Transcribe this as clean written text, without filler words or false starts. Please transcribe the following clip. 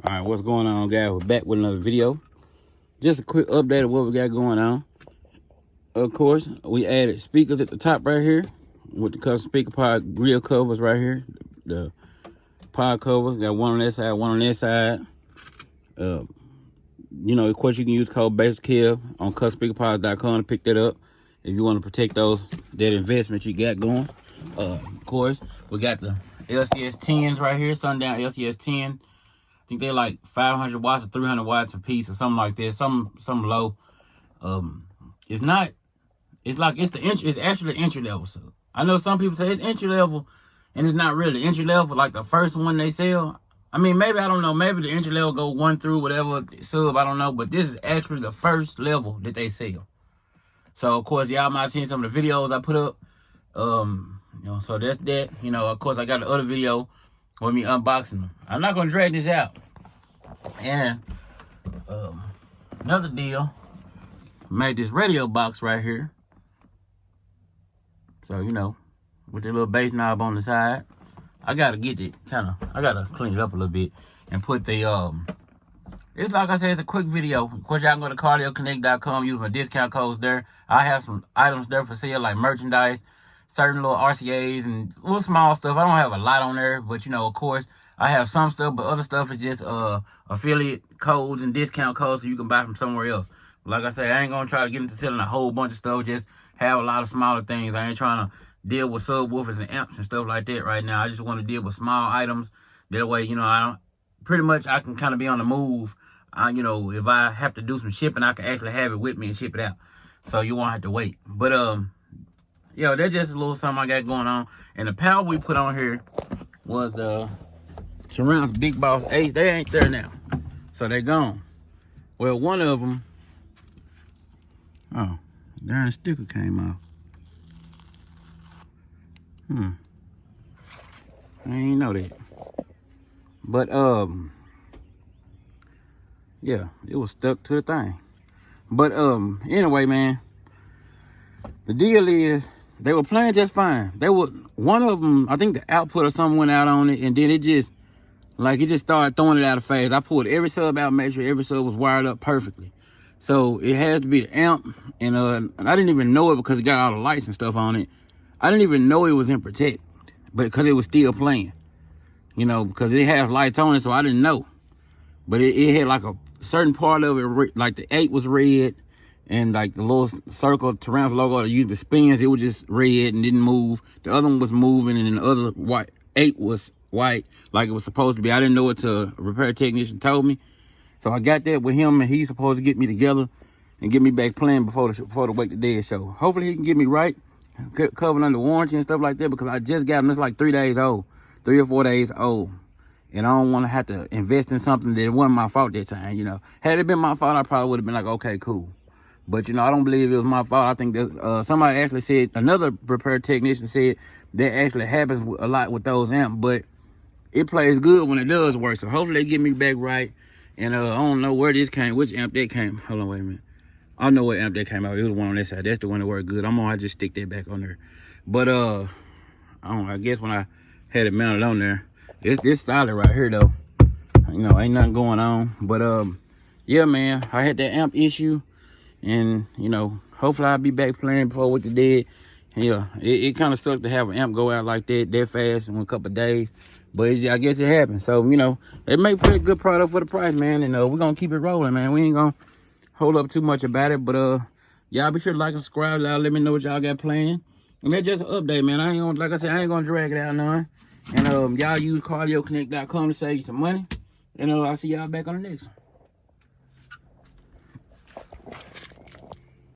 All right, what's going on, guys? We're back with another video. Just a quick update of what we got going on. Of course, we added speakers at the top right here with the custom speaker pod grill covers right here. The pod covers got one on that side, one on that side. You know, of course, you can use code BASSWITHKEV on customspeakerpods.com to pick that up if you want to protect that investment you got going. Of course, we got the LCS 10s right here, Sundown LCS 10. I think they're like 500 watts or 300 watts a piece or something like this. Some low. It's not. It's like it's actually entry level. So I know some people say it's entry level, and it's not really entry level. Like the first one they sell. I mean, maybe I don't know. Maybe the entry level go 1 through whatever sub. I don't know. But this is actually the first level that they sell. So of course, y'all might have seen some of the videos I put up. You know, so that's that. You know, of course, I got the other video with me unboxing them. I'm not gonna drag this out. And another deal, made this radio box right here. So, you know, with the little bass knob on the side, I gotta get it I gotta clean it up a little bit and put the it's like I said, it's a quick video. Of course, y'all can go to cardioconnect.com, use my discount codes there. I have some items there for sale, like merchandise, certain little RCAs and little small stuff. I don't have a lot on there, but you know, of course, I have some stuff, but other stuff is just affiliate codes and discount codes so you can buy from somewhere else. Like I say, I ain't gonna try to get into selling a whole bunch of stuff, just have a lot of smaller things. I ain't trying to deal with subwoofers and amps and stuff like that right now. I just want to deal with small items. That way, you know, I can kind of be on the move. You know, if I have to do some shipping, I can actually have it with me and ship it out. So you won't have to wait. But yo, that's just a little something I got going on. And the power we put on here was Surround's Big Boss 8. They ain't there now. So they gone. Well, one of them, oh, darn sticker came off. I ain't know that. But yeah, it was stuck to the thing. But anyway, man, the deal is they were playing just fine. One of them, I think the output or something went out on it, and then it just started throwing it out of phase. I pulled every sub out, made sure every sub was wired up perfectly. So it has to be the amp, and I didn't even know it because it got all the lights and stuff on it. I didn't even know it was in protect, but because it was still playing, you know, because it has lights on it, so I didn't know. But it had like a certain part of it, like the 8 was red, and like the little circle Terrance logo to use the spins, it was just red and didn't move. The other one was moving, and then the other 8 was white, like it was supposed to be. I didn't know it till a repair technician told me. So I got that with him, and he's supposed to get me together and get me back playing before the Wake the Dead show. Hopefully he can get me right, covered under warranty and stuff like that, because I just got him. It's like 3 days old, 3 or 4 days old. And I don't want to have to invest in something that wasn't my fault that time, you know. Had it been my fault, I probably would have been like, okay, cool. But, you know, I don't believe it was my fault. I think that somebody actually said, another repair technician said that actually happens a lot with those amps, but it plays good when it does work. So hopefully they get me back right. And I don't know where this came, which amp that came. Hold on, wait a minute. I don't know what amp that came out. It was the one on that side. That's the one that worked good. I'm gonna just stick that back on there. But I guess when I had it mounted on there, it's solid right here though. You know, ain't nothing going on. But yeah, man, I had that amp issue, and you know, hopefully I'll be back playing before Wake the Dead. Yeah, it kind of sucked to have an amp go out like that fast in a couple of days. But I guess it happened. So, you know, they make pretty good product for the price, man. And we're going to keep it rolling, man. We ain't going to hold up too much about it. But y'all be sure to like and subscribe. Y'all let me know what y'all got planned. And that's just an update, man. I ain't going to, like I said, I ain't going to drag it out none. And y'all use cardioconnect.com to save you some money. And I'll see y'all back on the next one.